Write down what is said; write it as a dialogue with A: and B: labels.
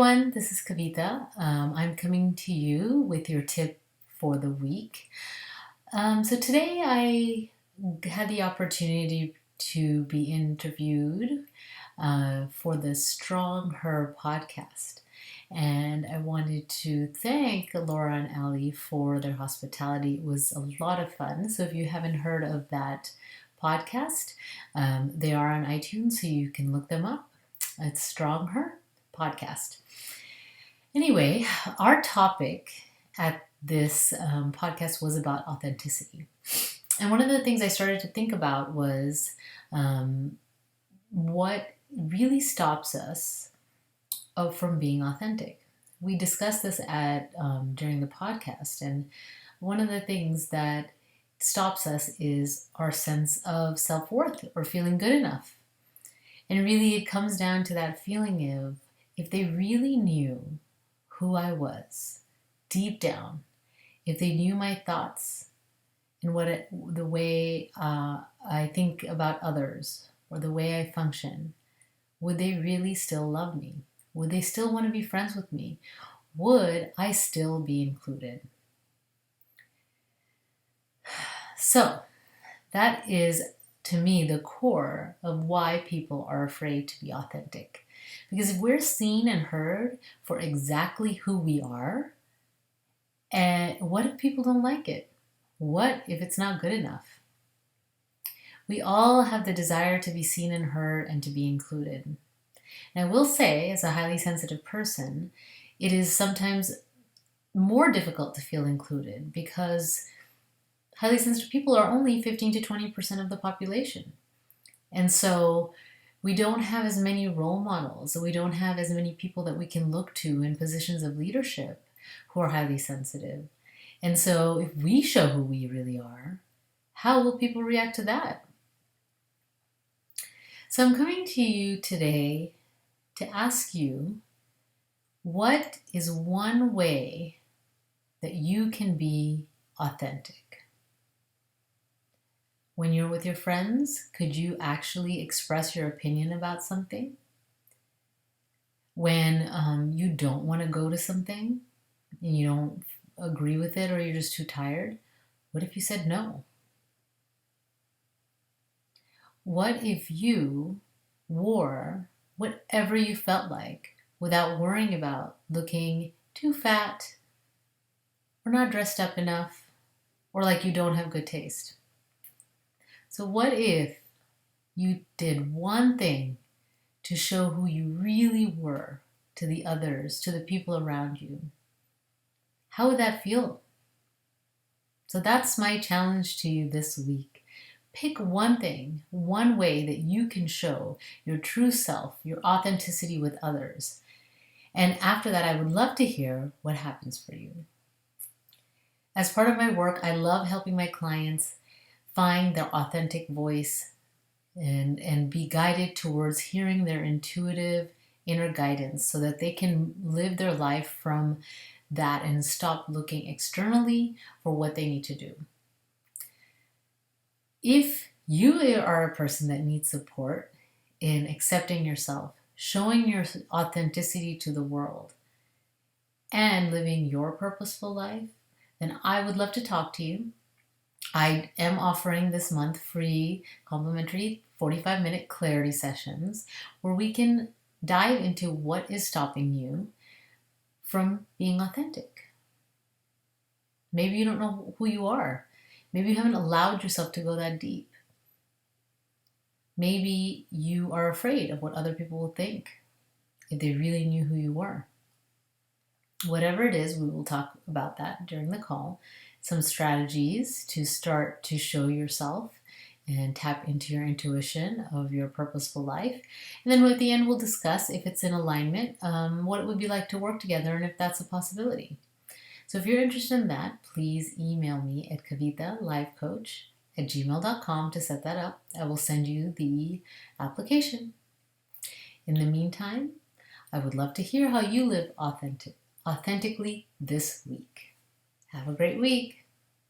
A: Everyone, this is Kavita. I'm coming to you with your tip for the week. So today I had the opportunity to be interviewed for the Strong Her podcast. And I wanted to thank Laura and Ali for their hospitality. It was a lot of fun. So if you haven't heard of that podcast, they are on iTunes, so you can look them up. It's Strong Her podcast. Anyway, our topic at this podcast was about authenticity. And one of the things I started to think about was what really stops us from being authentic. We discussed this at during the podcast, and one of the things that stops us is our sense of self-worth or feeling good enough. And really, it comes down to that feeling of if they really knew who I was deep down, if they knew my thoughts and the way I think about others or the way I function, would they really still love me? Would they still want to be friends with me? Would I still be included? So that is, to me, the core of why people are afraid to be authentic. Because if we're seen and heard for exactly who we are, and what if people don't like it? What if it's not good enough? We all have the desire to be seen and heard and to be included. And I will say, as a highly sensitive person, it is sometimes more difficult to feel included because highly sensitive people are only 15 to 20% of the population. And so we don't have as many role models. We don't have as many people that we can look to in positions of leadership who are highly sensitive. And so if we show who we really are, how will people react to that? So I'm coming to you today to ask you, what is one way that you can be authentic? When you're with your friends, could you actually express your opinion about something? When you don't want to go to something and you don't agree with it or you're just too tired, what if you said no? What if you wore whatever you felt like without worrying about looking too fat or not dressed up enough or like you don't have good taste? So what if you did one thing to show who you really were to the others, to the people around you? How would that feel? So that's my challenge to you this week. Pick one thing, one way that you can show your true self, your authenticity with others. And after that, I would love to hear what happens for you. As part of my work, I love helping my clients find their authentic voice and be guided towards hearing their intuitive inner guidance so that they can live their life from that and stop looking externally for what they need to do. If you are a person that needs support in accepting yourself, showing your authenticity to the world, and living your purposeful life, then I would love to talk to you. I am offering this month free complimentary 45-minute clarity sessions where we can dive into what is stopping you from being authentic. Maybe you don't know who you are. Maybe you haven't allowed yourself to go that deep. Maybe you are afraid of what other people will think if they really knew who you were. Whatever it is, we will talk about that during the call. Some strategies to start to show yourself and tap into your intuition of your purposeful life. And then at the end, we'll discuss if it's in alignment, what it would be like to work together and if that's a possibility. So if you're interested in that, please email me at kavitalivecoach@gmail.com to set that up. I will send you the application. In the meantime, I would love to hear how you live authentically this week. Have a great week.